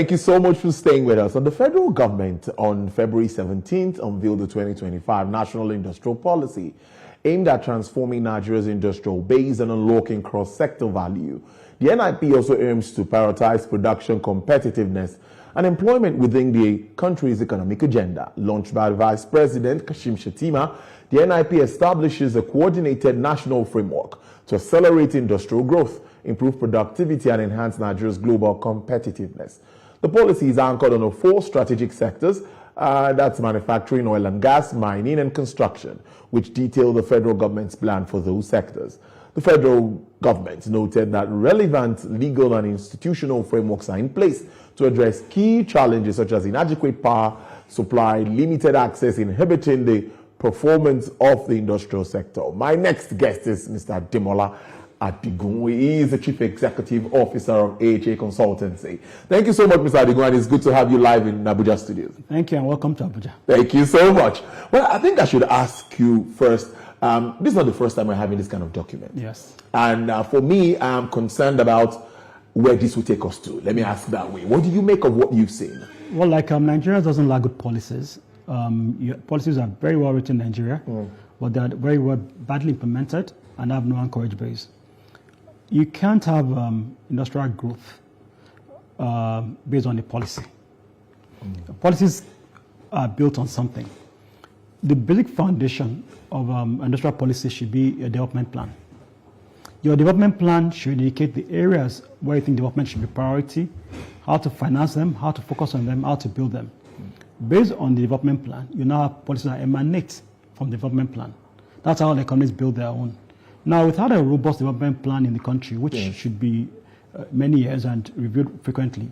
Thank you so much for staying with us. And the federal government on February 17th unveiled the 2025 National Industrial Policy aimed at transforming Nigeria's industrial base and unlocking cross-sector value. The NIP also aims to prioritize production competitiveness and employment within the country's economic agenda. Launched by Vice President Kashim Shettima, the NIP establishes a coordinated national framework to accelerate industrial growth, improve productivity, and enhance Nigeria's global competitiveness. The policy is anchored on 4 strategic sectors, that's manufacturing, oil and gas, mining, and construction, which detail the federal government's plan for those sectors. The federal government noted that relevant legal and institutional frameworks are in place to address key challenges such as inadequate power supply, limited access, inhibiting the performance of the industrial sector. My next guest is Mr. Demola Adigun. He is the Chief Executive Officer of AHA Consultancy. Thank you so much, Mr. Adigun, and it's good to have you live in Abuja studios. Thank you, and welcome to Abuja. Thank you so much. Well, I think I should ask you first, this is not the first time we're having this kind of document. Yes. And for me, I'm concerned about where this will take us to. Let me ask that way. What do you make of what you've seen? Well, like Nigeria doesn't lack good policies. Policies are very well written in Nigeria, but they're very well badly implemented and have no anchorage base. You can't have industrial growth based on a policy. Policies are built on something. The basic foundation of industrial policy should be a development plan. Your development plan should indicate the areas where you think development should be priority, how to finance them, how to focus on them, how to build them. Based on the development plan, you now have policies that emanate from the development plan. That's how the economies build their own. Now, without a robust development plan in the country, which should be many years and reviewed frequently,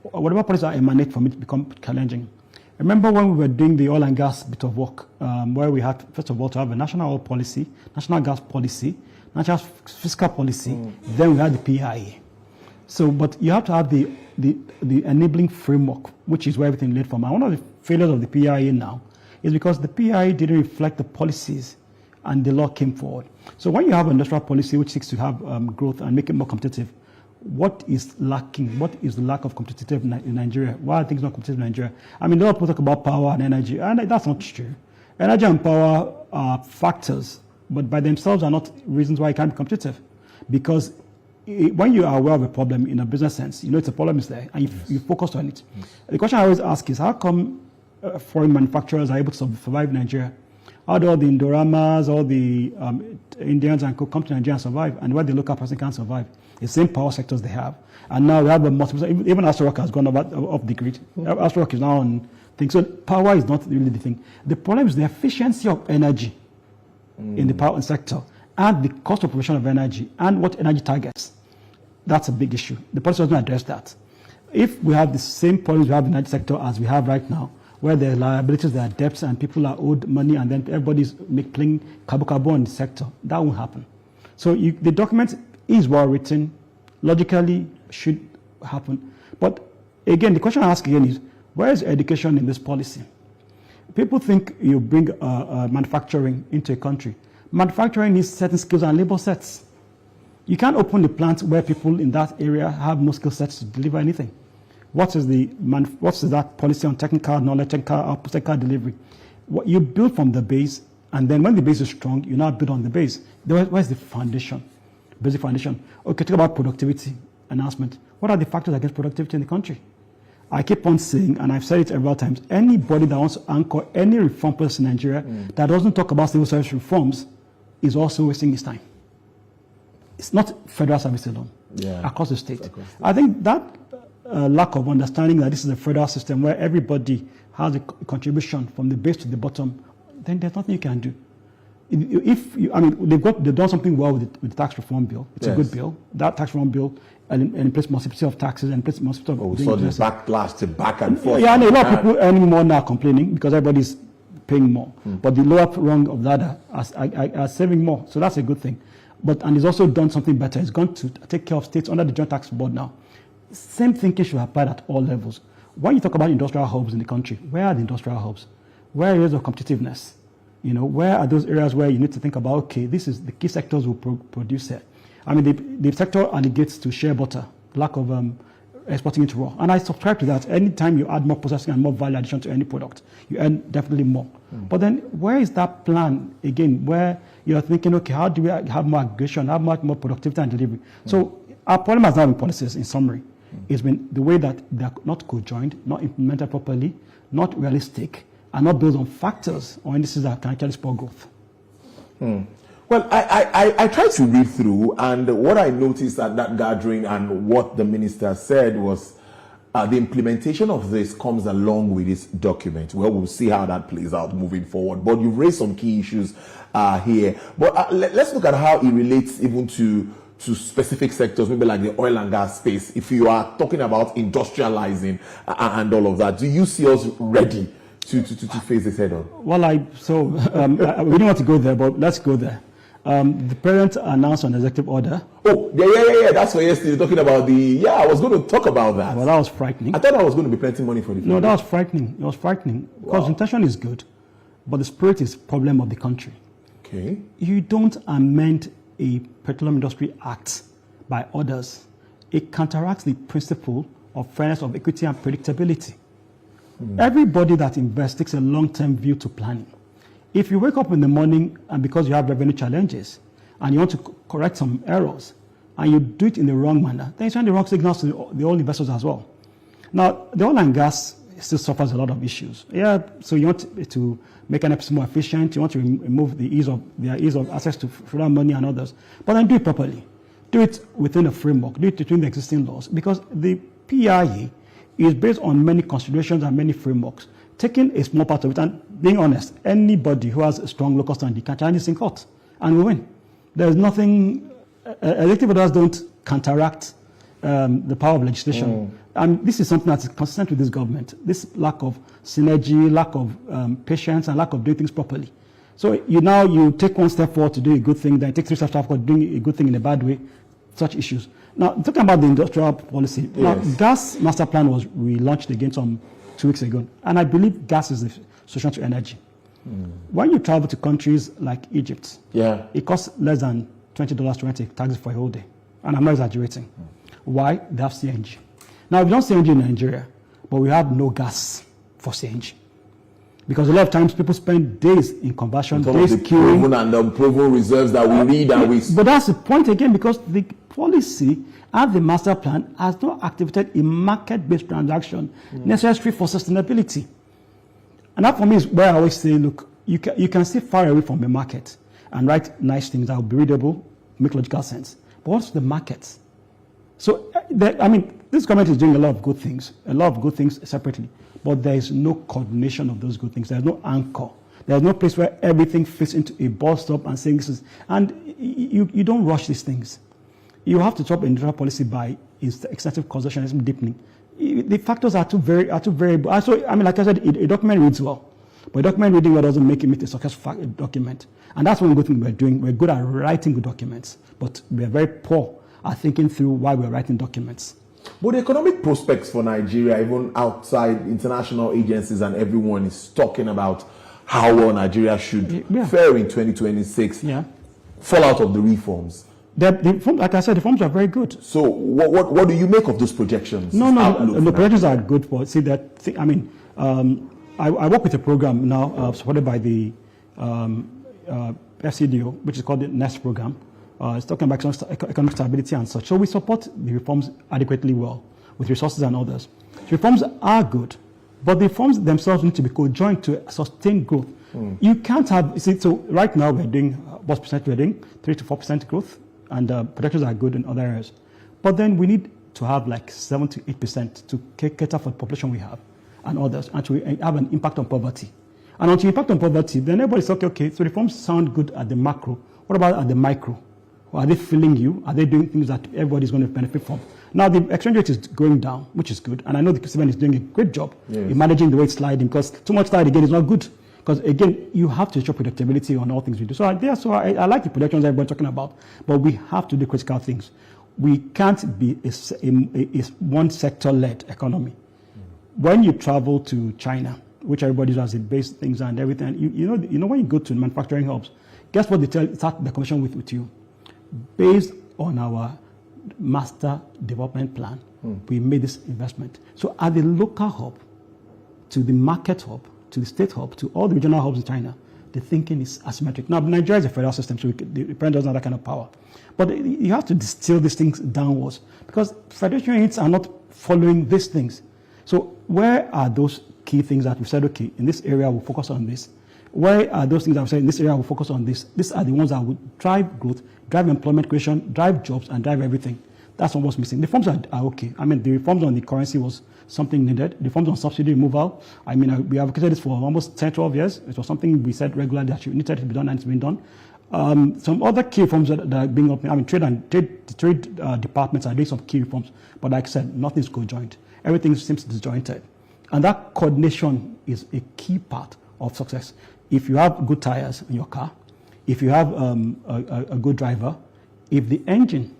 whatever policies that emanate from it become challenging. Remember when we were doing the oil and gas bit of work, where we had, first of all, to have a national oil policy, national gas policy, national fiscal policy, then we had the PIA. So, but you have to have the enabling framework, which is where everything led from. And one of the failures of the PIA now is because the PIA didn't reflect the policies and the law came forward. So when you have an industrial policy which seeks to have growth and make it more competitive, what is lacking? What is the lack of competitiveness in Nigeria? Why are things not competitive in Nigeria? I mean, a lot of people talk about power and energy, and that's not true. Energy and power are factors, but by themselves are not reasons why you can't be competitive. Because when you are aware of a problem in a business sense, you know it's a problem is there, and you focus on it. The question I always ask is, how come foreign manufacturers are able to survive in Nigeria? How do all the Indoramas, all the Indians and come to Nigeria and survive? And why the local person can't survive? The same power sectors they have. And now we have a multiple, even Astro Rock has gone off the grid. Astro Rock is now on things. So power is not really the thing. The problem is the efficiency of energy in the power sector and the cost of provision of energy and what energy targets. That's a big issue. The policy doesn't address that. If we have the same problems we have in the energy sector as we have right now, where there are liabilities, there are debts, and people are owed money, and then everybody's playing cabo in the sector, that won't happen. So the document is well written, logically should happen. But again, the question I ask again is, where is education in this policy? People think you bring manufacturing into a country. Manufacturing needs certain skills and labor sets. You can't open the plant where people in that area have no skill sets to deliver anything. What is that policy on technical knowledge, technical delivery? What you build from the base, and then when the base is strong, you now build on the base. Where's the foundation? Basic foundation. Okay, talk about productivity announcement. What are the factors against productivity in the country? I keep on saying, and I've said it several times, anybody that wants to anchor any reform process in Nigeria that doesn't talk about civil service reforms is also wasting his time. It's not federal service alone, across the state. I think that lack of understanding that this is a federal system where everybody has a contribution from the base to the bottom, then there's nothing you can do. They've done something well with the tax reform bill. It's a good bill. That tax reform bill and place multiplicity of taxes and place multiplicity of so the backlash to back and forth. Yeah, and a lot of people earning more now complaining because everybody's paying more. But the lower rung of that are saving more. So that's a good thing. And it's also done something better. It's gone to take care of states under the Joint Tax Board now. Same thinking should apply at all levels. When you talk about industrial hubs in the country, where are the industrial hubs? Where are areas of competitiveness? Where are those areas where you need to think about, okay, this is the key sectors will produce it. I mean, the sector allegates to share butter, lack of exporting it raw. And I subscribe to that. Anytime you add more processing and more value addition to any product, you earn definitely more. But then where is that plan, again, where you're thinking, okay, how do we have more aggregation, have much more productivity and delivery? So our problem has not been policies, in summary. It's been the way that they're not co-joined, not implemented properly, not realistic, and not built on factors or indices that can actually spur growth. Well, I tried to read through, and what I noticed at that gathering and what the minister said was the implementation of this comes along with this document. Well, we'll see how that plays out moving forward. But you've raised some key issues here. But let's look at how it relates even to specific sectors, maybe like the oil and gas space. If you are talking about industrializing and all of that, do you see us ready to face this head on? Well, we don't want to go there, but let's go there. The president announced an executive order. Oh, yeah. That's what yesterday talking about I was going to talk about that. Well, that was frightening. I thought I was going to be plenty money for the No, that was frightening. It was frightening. Because the intention is good, but the spirit is problem of the country. Okay. You don't amend a Petroleum Industry Act by others. It counteracts the principle of fairness, of equity, and predictability. Everybody that invests takes a long-term view to planning. If you wake up in the morning and because you have revenue challenges and you want to correct some errors and you do it in the wrong manner, then you send the wrong signals to the oil investors as well. Now, the oil and gas still suffers a lot of issues. Yeah, so you want to make an episode more efficient, you want to remove their ease of access to federal money and others, but then do it properly. Do it within a framework, do it within the existing laws, because the PIA is based on many considerations and many frameworks. Taking a small part of it and being honest, anybody who has a strong local standing can challenge this in court and we win. There's nothing, executive orders don't counteract the power of legislation. And this is something that's consistent with this government, this lack of synergy, lack of patience, and lack of doing things properly. So you take one step forward to do a good thing, then take 3 steps forward doing a good thing in a bad way, such issues. Now, talking about the industrial policy, now, gas master plan was relaunched again some 2 weeks ago, and I believe gas is the solution to energy. When you travel to countries like Egypt, it costs less than $20 to rent a taxi for a whole day, and I'm not exaggerating. Why? They have CNG. Now, we don't CNG in Nigeria, but we have no gas for CNG. Because a lot of times people spend days in conversion, days queuing. Proven and unproven reserves that we read and we... But that's the point again, because the policy and the master plan has not activated a market-based transaction necessary for sustainability. And that for me is where I always say, look, you can sit far away from the market and write nice things that will be readable, make logical sense. But what's the market? So, this government is doing a lot of good things separately, but there is no coordination of those good things. There's no anchor. There's no place where everything fits into a bus stop and saying this is, and you don't rush these things. You have to chop industrial policy by extensive conservationism deepening. The factors are too variable. So, like I said, a document reads well, but a document reading well doesn't make it a successful document. And that's one good thing we're doing. We're good at writing good documents, but we're very poor at thinking through why we're writing documents. But the economic prospects for Nigeria, even outside international agencies and everyone is talking about how well Nigeria should fare in 2026, fall out of the reforms. Like I said, the reforms are very good. So what do you make of those projections? No, the projections are good. But see that, I work with a program now supported by the FCDO, which is called the NEST program. It's talking about economic stability and such. So we support the reforms adequately well with resources and others. So reforms are good, but the reforms themselves need to be co-joined to sustain growth. You can't have, so right now we're doing, what percent we're doing? 3 to 4% growth, and projections are good in other areas. But then we need to have like 7 to 8% to cater for the population we have and others, and to have an impact on poverty. And onto impact on poverty, then everybody's okay, so reforms sound good at the macro. What about at the micro? Or are they filling you? Are they doing things that everybody's going to benefit from? Now, the exchange rate is going down, which is good. And I know the CBN is doing a great job in managing the way it's sliding, because too much slide, again, is not good. Because, again, you have to show predictability on all things we do. So I like the projections everybody's talking about, but we have to do critical things. We can't be a one-sector-led economy. When you travel to China, which everybody does, it base things and everything, you know when you go to manufacturing hubs, guess what they start the commission with you? Based on our master development plan, we made this investment. So at the local hub, to the market hub, to the state hub, to all the regional hubs in China, the thinking is asymmetric. Now, Nigeria is a federal system, so the parent doesn't have that kind of power. But you have to distill these things downwards because federation units are not following these things. So where are those key things that we said, okay, in this area we'll focus on this? Where are those things that we said, in this area we'll focus on this? These are the ones that will drive growth, drive employment creation, drive jobs, and drive everything. That's what was missing. The reforms are okay. I mean, the reforms on the currency was something needed. The reforms on subsidy removal, I mean, we advocated this for almost 10, 12 years. It was something we said regularly that needed to be done, and it's been done. Some other key reforms that are being up, I mean, trade departments are doing some key reforms, but like I said, nothing is co-joint. Everything seems disjointed. And that coordination is a key part of success. If you have good tires in your car, if you have a good driver, if the engine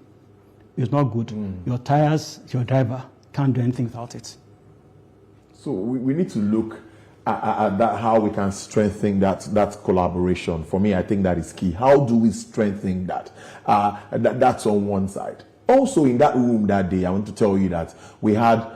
is not good, your tires, your driver can't do anything without it. So we need to look at that, how we can strengthen that collaboration. For me, I think that is key. How do we strengthen that? That's on one side. Also, in that room that day, I want to tell you that we had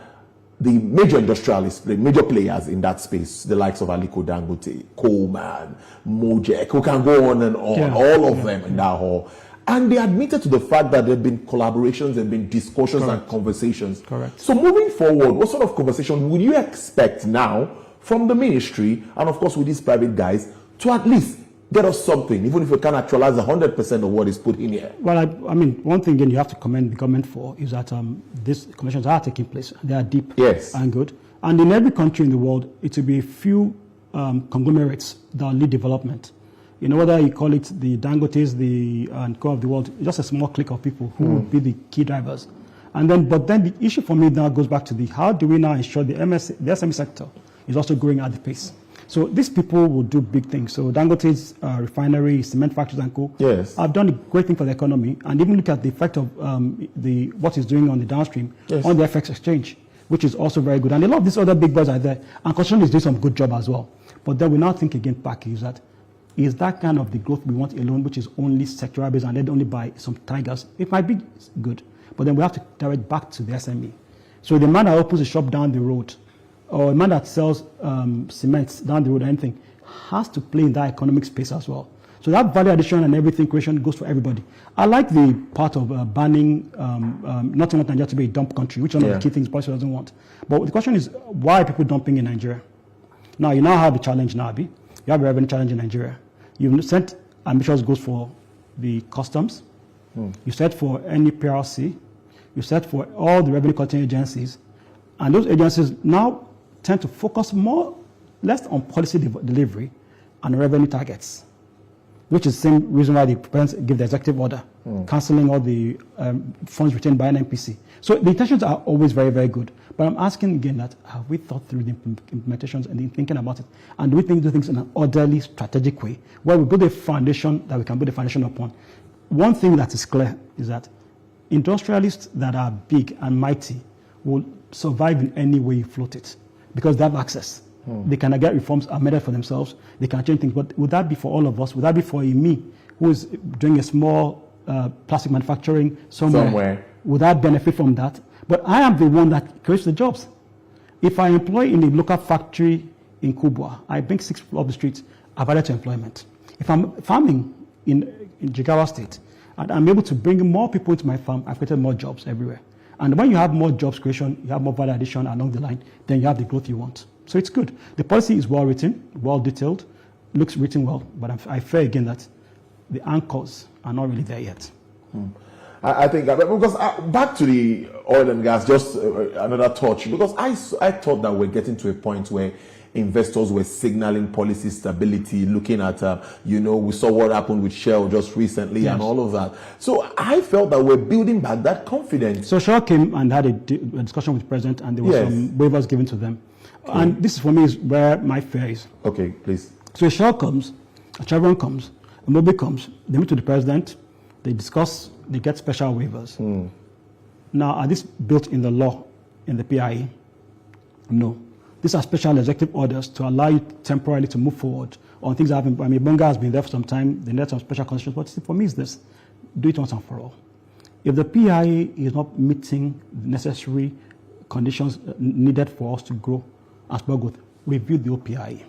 the major industrialists, the major players in that space, the likes of Aliko Dangote, Coleman, Mojek, who can go on and on, all of them in that hall. And they admitted to the fact that there have been collaborations, there have been discussions and conversations. Correct. So moving forward, what sort of conversation would you expect now from the ministry and of course with these private guys to at least get us something, even if we can actualize 100% of what is put in here? Well, I mean, one thing again you have to commend the government for is that these conversations are taking place. They are deep and good. And in every country in the world, it will be a few conglomerates that lead development. You know, whether you call it the Dangotes, and core of the world, just a small clique of people who would be the key drivers. And then, but then the issue for me now goes back to how do we now ensure the SME sector is also growing at the pace? So these people will do big things. So Dangote's refinery, cement factories and co. Have done a great thing for the economy. And even look at the effect of what it's doing on the downstream, on the FX exchange, which is also very good. And a lot of these other big boys are there. And construction is doing some good job as well. But then we now think again back is that kind of the growth we want alone, which is only sectoral based and led only by some tigers. It might be good, but then we have to direct back to the SME. So the man that opens a shop down the road, or a man that sells cement down the road or anything, has to play in that economic space as well. So that value addition and everything creation goes for everybody. I like the part of banning not want Nigeria to be a dump country, which is one of the key things policy doesn't want. But the question is, why are people dumping in Nigeria? Now, you now have a challenge now, Abi. You have a revenue challenge in Nigeria. You've set ambitious goals for the customs. You set for NEPRC. You set for all the revenue collecting agencies. And those agencies now tend to focus less on policy delivery and revenue targets, which is the same reason why the president give the executive order, cancelling all the funds retained by NNPC. So the intentions are always very, very good. But I'm asking again that have we thought through the implementations and thinking about it? And do we do things in an orderly, strategic way where we build a foundation that we can build a foundation upon? One thing that is clear is that industrialists that are big and mighty will survive in any way you float it because they have access. They can get reforms amended for themselves. They can change things. But would that be for all of us? Would that be for me who is doing a small plastic manufacturing somewhere? Would that benefit from that? But I am the one that creates the jobs. If I employ in a local factory in Kubwa, I bring 6 people up the street, I've added to employment. If I'm farming in Jigawa State, and I'm able to bring more people into my farm, I've created more jobs everywhere. And when you have more jobs creation, you have more value addition along the line, then you have the growth you want. So it's good. The policy is well written, well detailed, looks written well, but I fear again that the anchors are not really there yet. I think because back to the oil and gas, just another touch, because I thought that we're getting to a point where investors were signaling policy stability, looking at, we saw what happened with Shell just recently and all of that. So I felt that we're building back that confidence. So Shell came and had a discussion with the president, and there were some waivers given to them. Okay. And this for me is where my fear is. Okay, please. So a Shell comes, a Chevron comes, a Mobil comes, they meet with the president, they discuss, they get special waivers. Now, are these built in the law, in the PIE? No. These are special executive orders to allow you temporarily to move forward on things that haven't. I mean, Bonga has been there for some time, they need some special conditions, but for me, it's this: do it once and for all. If the PIA is not meeting the necessary conditions needed for us to grow and spur growth, review the OPIA.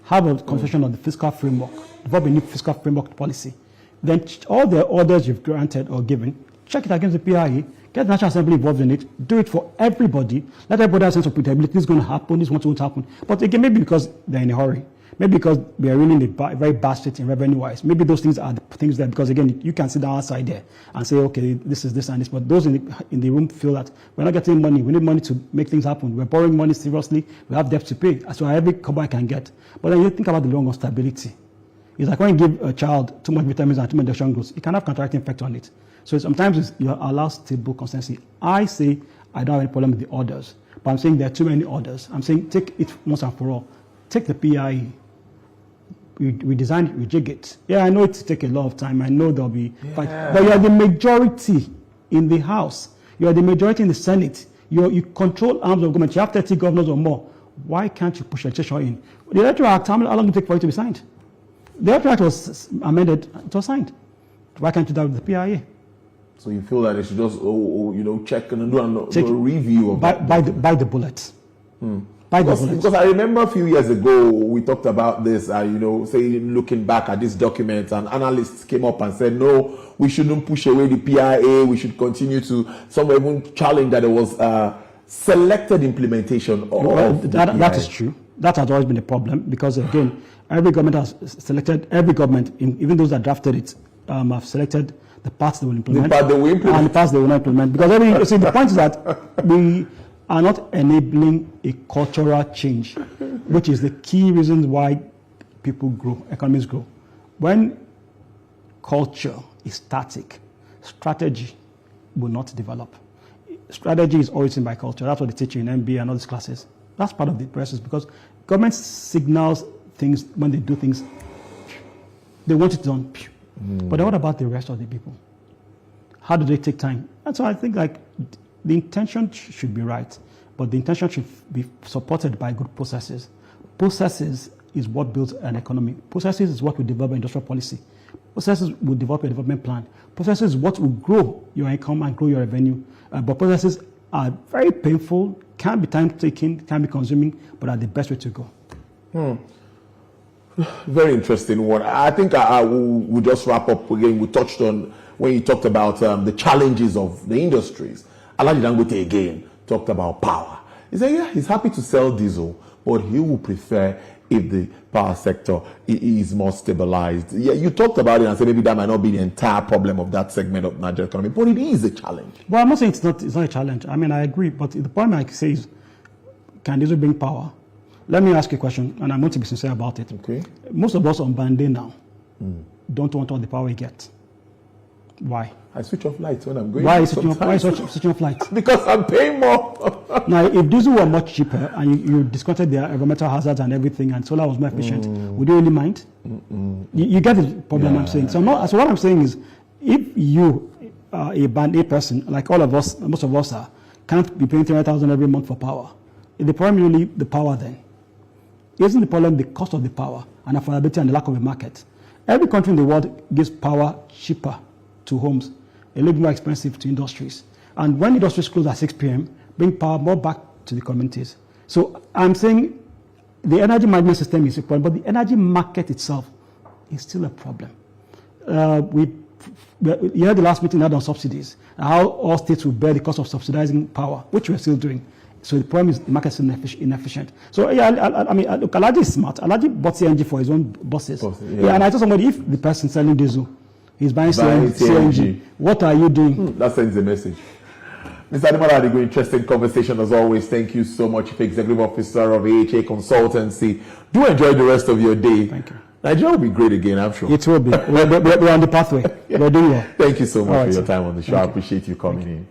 Have a conversation on the fiscal framework, develop a new fiscal framework policy. Then all the orders you've granted or given, check it against the PIA, get the National Assembly involved in it, do it for everybody, let everybody have a sense of predictability. This is going to happen, this won't happen. But again, maybe because they're in a hurry, maybe because we are really in a very bad state in revenue-wise. Maybe those things are the things that, because again, you can sit down outside there and say, okay, this is this and this, but those in the room feel that we're not getting money. We need money to make things happen. We're borrowing money seriously. We have debt to pay. So every cover I can get. But then you think about the long-run stability. It's like when you give a child too much vitamins and too much nutrition growth, it can have counteracting effect on it. So sometimes you allow stable consistency. I say I don't have any problem with the orders, but I'm saying there are too many orders. I'm saying take it once and for all. Take the PIE. We design it, we jig it. Yeah, I know it takes a lot of time. I know there'll be fight, but you are the majority in the House. You are the majority in the Senate. You control arms of government. You have 30 governors or more. Why can't you push legislation in? The Electoral Act, how long did it take for it to be signed? The Electoral Act was amended, it was signed. Why can't you do that with the PIA? So you feel that they should just, check and do a review of that? By the bullet. Because I remember a few years ago, we talked about this, saying, looking back at this document, and analysts came up and said, no, we shouldn't push away the PIA, we should continue to, some even challenge that there was selected implementation of that is true. That has always been a problem, because again, every government has selected, even those that drafted it, have selected the parts they will implement, and the parts they will not implement. Because the point is that we are not enabling a cultural change, which is the key reason why people grow, economies grow. When culture is static, strategy will not develop. Strategy is always in by culture. That's what they teach you in MBA and all these classes. That's part of the process, because government signals things when they do things. They want it done. But then what about the rest of the people? How do they take time? And so I think the intention should be right, but the intention should be supported by good processes. Processes is what builds an economy. Processes is what will develop industrial policy. Processes will develop a development plan. Processes is what will grow your income and grow your revenue. But processes are very painful, can be time-taking, can be consuming, but are the best way to go. Very interesting one. I think we'll just wrap up again. We touched on when you talked about the challenges of the industries. Alhaji Dangote again talked about power. He said, he's happy to sell diesel, but he will prefer if the power sector is more stabilized. Yeah, you talked about it and said maybe that might not be the entire problem of that segment of Nigerian economy, but it is a challenge. Well, I'm not saying it's not a challenge. I mean, I agree, but the point I say is, can diesel bring power? Let me ask you a question, and I'm going to be sincere about it. Okay. Most of us on Band-Aid now don't want all the power we get. Why? I switch off lights when I'm going. Why switching off lights? Because I'm paying more. Now, if diesel were much cheaper and you discounted their environmental hazards and everything, and solar was more efficient, would you really mind? You get the problem I'm saying. So what I'm saying is, if you are a Band-Aid person, like all of us, most of us are, can't be paying 300,000 every month for power. Is the problem really the power then? Isn't the problem the cost of the power and affordability and the lack of a market? Every country in the world gives power cheaper to homes, a little more expensive to industries. And when industries close at 6 p.m., bring power more back to the communities. So I'm saying the energy management system is a problem, but the energy market itself is still a problem. You had the last meeting had on subsidies, how all states will bear the cost of subsidizing power, which we're still doing. So the problem is the market is inefficient. So look, Alhaji is smart. Alhaji bought CNG for his own buses. And I told somebody, if the person selling diesel, he's buying CNG, what are you doing? That sends a message. Mr. Ademola Adigo, interesting conversation as always. Thank you so much, Chief Executive Officer of AHA Consultancy. Do enjoy the rest of your day. Thank you. Nigeria will be great again, I'm sure. It will be. We're on the pathway. We're doing well. Thank you so much for your time on the show. I appreciate you coming in.